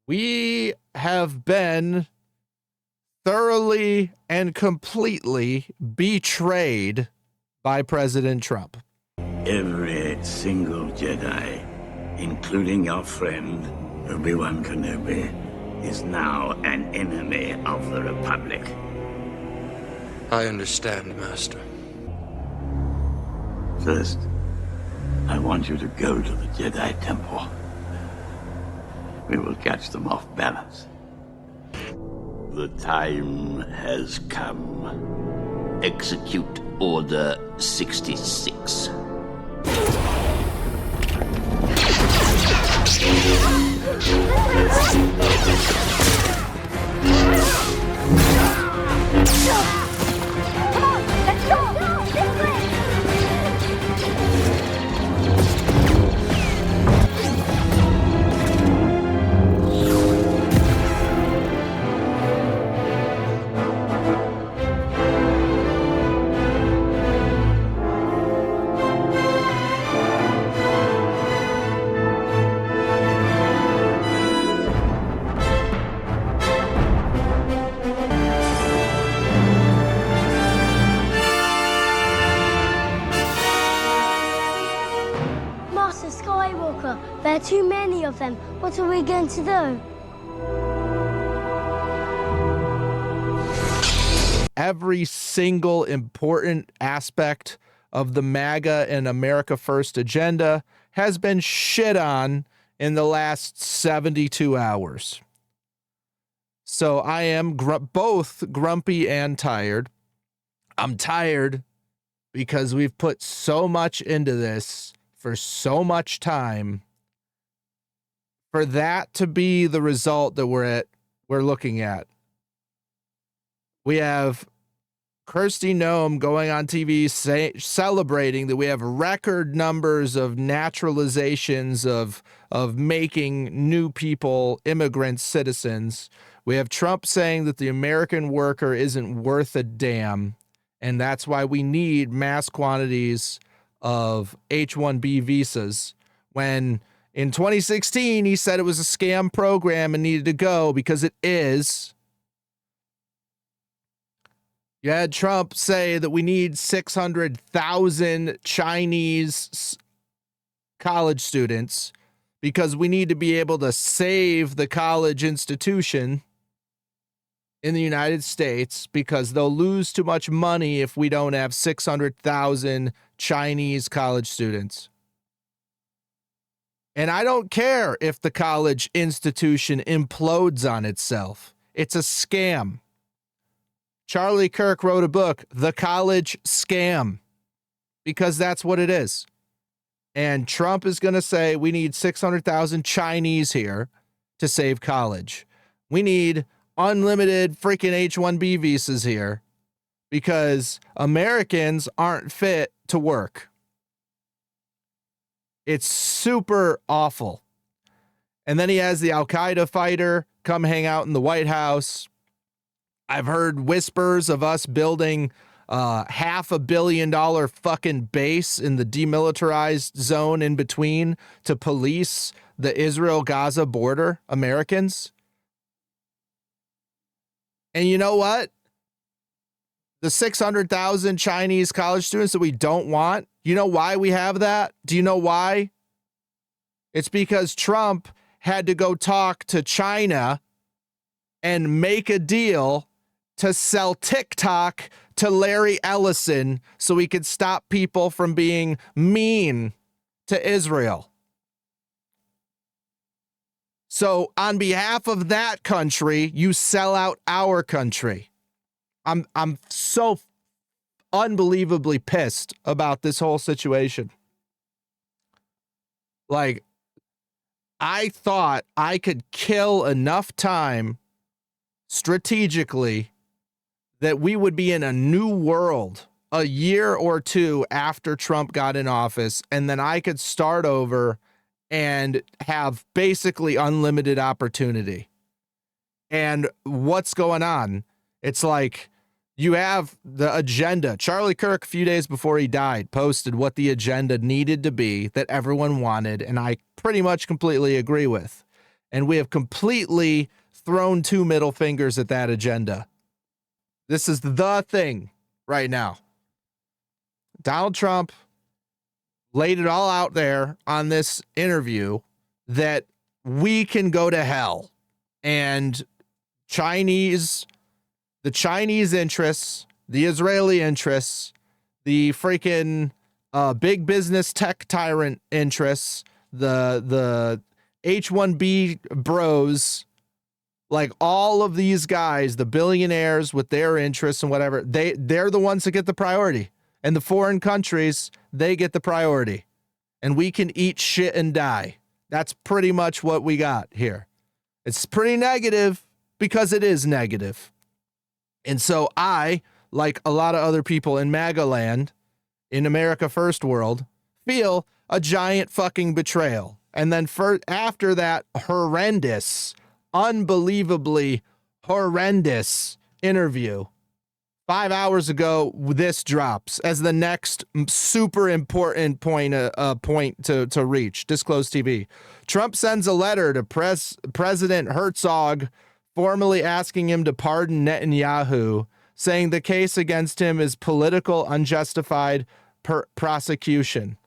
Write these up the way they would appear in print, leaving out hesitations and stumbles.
We have been thoroughly and completely betrayed by President Trump. Every single Jedi, including your friend Obi-Wan Kenobi, is now an enemy of the Republic. I understand, Master. First, I want you to go to the Jedi Temple. We will catch them off balance. The time has come. Execute Order 66. There are too many of them. What are we going to do? Every single important aspect of the MAGA and America First agenda has been shit on in the last 72 hours. So I am both grumpy and tired. I'm tired because we've put so much into this for so much time. For that to be the result that we're looking at. We have Kirsty Noem going on TV celebrating that we have record numbers of naturalizations of making new people, immigrants, citizens. We have Trump saying that the American worker isn't worth a damn, and that's why we need mass quantities of H-1B visas, when in 2016, he said it was a scam program and needed to go because it is. You had Trump say that we need 600,000 Chinese college students because we need to be able to save the college institution in the United States because they'll lose too much money if we don't have 600,000 Chinese college students. And I don't care if the college institution implodes on itself. It's a scam. Charlie Kirk wrote a book, The College Scam, because that's what it is. And Trump is going to say we need 600,000 Chinese here to save college. We need unlimited freaking H-1B visas here because Americans aren't fit to work. It's super awful. And then he has the Al-Qaeda fighter come hang out in the White House. I've heard whispers of us building $500 million fucking base in the demilitarized zone in between to police the Israel-Gaza border, Americans. And you know what? The 600,000 Chinese college students that we don't want, you know why we have that? Do you know why? It's because Trump had to go talk to China and make a deal to sell TikTok to Larry Ellison so we could stop people from being mean to Israel. So on behalf of that country, you sell out our country. I'm so unbelievably pissed about this whole situation. Like, I thought I could kill enough time strategically that we would be in a new world a year or two after Trump got in office, and then I could start over and have basically unlimited opportunity. And what's going on? It's like you have the agenda. Charlie Kirk, a few days before he died, posted what the agenda needed to be that everyone wanted, and I pretty much completely agree with. And we have completely thrown 2 middle fingers at that agenda. This is the thing right now. Donald Trump laid it all out there on this interview that we can go to hell. And the Chinese interests, the Israeli interests, the freaking big business tech tyrant interests, the H-1B bros, like all of these guys, the billionaires with their interests and whatever, they're the ones that get the priority. And the foreign countries, they get the priority. And we can eat shit and die. That's pretty much what we got here. It's pretty negative because it is negative. And so I, like a lot of other people in MAGA land, in America First World, feel a giant fucking betrayal. And then after that horrendous, unbelievably horrendous interview, 5 hours ago, this drops as the next super important point to reach. Disclosed TV. Trump sends a letter to President Herzog, formally asking him to pardon Netanyahu, saying the case against him is political, unjustified prosecution.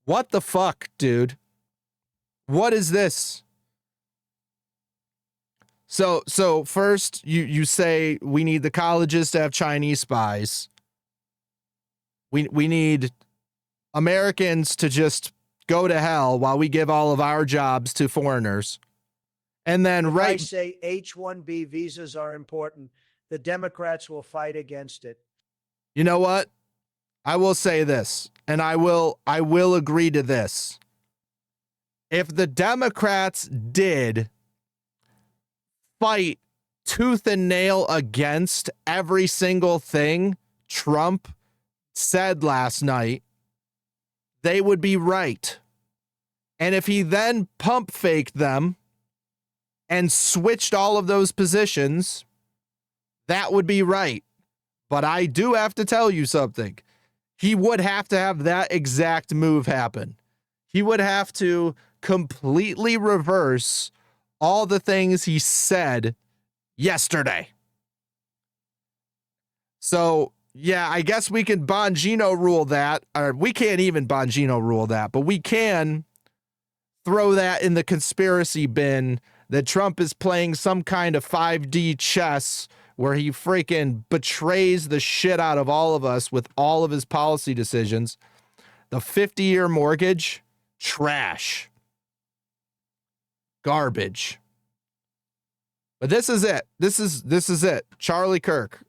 What the fuck, dude? What is this? So first you say we need the colleges to have Chinese spies. We need Americans to just go to hell while we give all of our jobs to foreigners. And then I say H-1B visas are important. The Democrats will fight against it. You know what? I will say this, and I will agree to this. If the Democrats did fight tooth and nail against every single thing Trump said last night, they would be right. And if he then pump faked them and switched all of those positions, that would be right. But I do have to tell you something. He would have to have that exact move happen. He would have to completely reverse all the things he said yesterday. So, yeah, I guess we can Bongino rule that, or we can't even Bongino rule that, but we can throw that in the conspiracy bin that Trump is playing some kind of 5D chess where he freaking betrays the shit out of all of us with all of his policy decisions. The 50-year mortgage, trash. Garbage. But this is it. This is it. Charlie Kirk.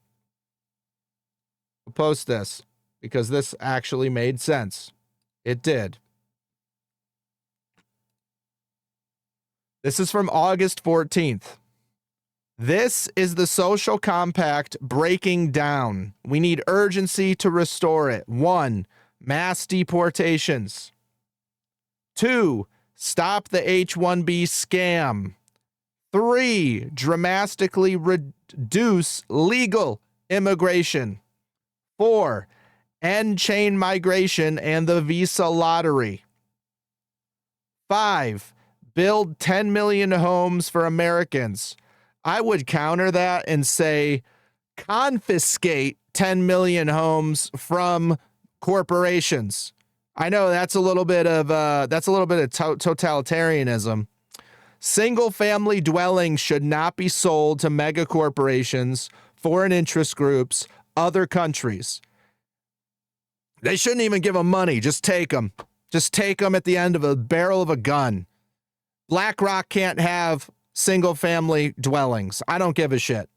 I'll post this because this actually made sense. It did. This is from August 14th. This is the social compact breaking down. We need urgency to restore it. 1, mass deportations. 2, stop the H-1B scam. 3, dramatically reduce legal immigration. 4, end chain migration and the visa lottery. 5, build 10 million homes for Americans. I would counter that and say confiscate 10 million homes from corporations. I know that's a little bit of totalitarianism. Single family dwellings should not be sold to mega corporations, foreign interest groups, other countries. They shouldn't even give them money. Just take them. Just take them at the end of a barrel of a gun. BlackRock can't have single family dwellings. I don't give a shit.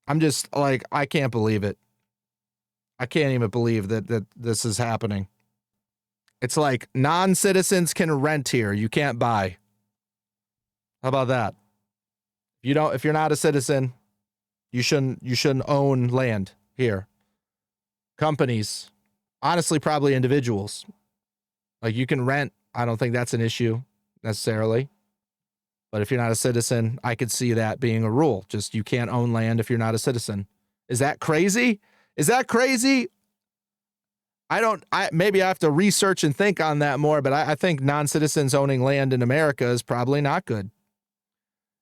I'm just like, I can't believe it. I can't even believe that this is happening. It's like non-citizens can rent here. You can't buy. How about that? If you're not a citizen, you shouldn't own land here. Companies, honestly, probably individuals. Like you can rent. I don't think that's an issue necessarily. But if you're not a citizen, I could see that being a rule. Just you can't own land if you're not a citizen. Is that crazy? Is that crazy? Maybe I have to research and think on that more, but I think non-citizens owning land in America is probably not good.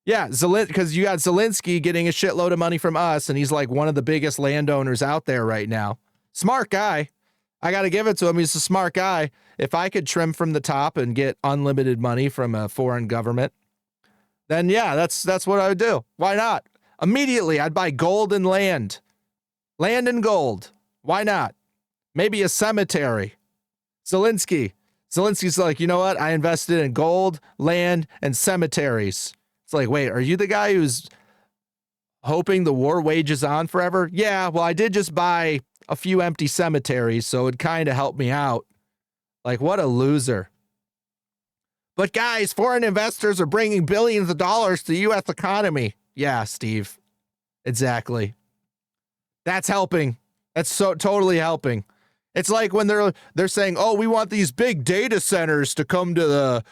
Yeah, because you got Zelensky getting a shitload of money from us, and he's like one of the biggest landowners out there right now. Smart guy. I got to give it to him. He's a smart guy. If I could trim from the top and get unlimited money from a foreign government, then yeah, that's what I would do. Why not? Immediately, I'd buy gold and land. Land and gold. Why not? Maybe a cemetery. Zelensky's like, you know what? I invested in gold, land, and cemeteries. It's like, wait, are you the guy who's hoping the war wages on forever? Yeah, well, I did just buy a few empty cemeteries, so it kind of helped me out. Like, what a loser. But guys, foreign investors are bringing billions of dollars to the U.S. economy. Yeah, Steve. Exactly. That's helping. That's so totally helping. It's like when they're saying, "Oh, we want these big data centers to come to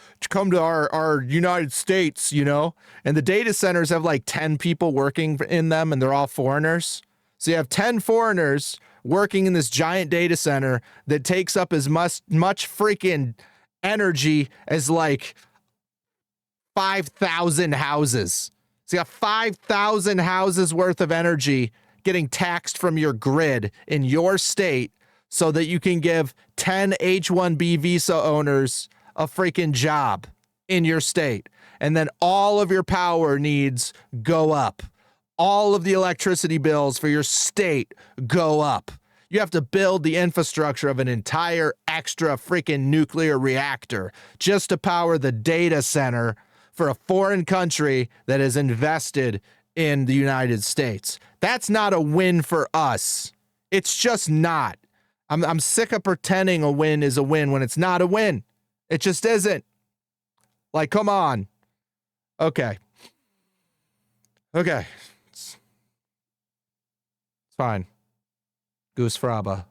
our United States," you know? And the data centers have like 10 people working in them, and they're all foreigners. So you have 10 foreigners working in this giant data center that takes up as much freaking energy as like 5,000 houses. So you got 5,000 houses worth of energy getting taxed from your grid in your state, so that you can give 10 H-1B visa owners a freaking job in your state. And then all of your power needs go up. All of the electricity bills for your state go up. You have to build the infrastructure of an entire extra freaking nuclear reactor just to power the data center for a foreign country that is invested in the United States. That's not a win for us. It's just not. I'm sick of pretending a win is a win when it's not a win. It just isn't. Like, come on. Okay. It's fine. Goose Fraba.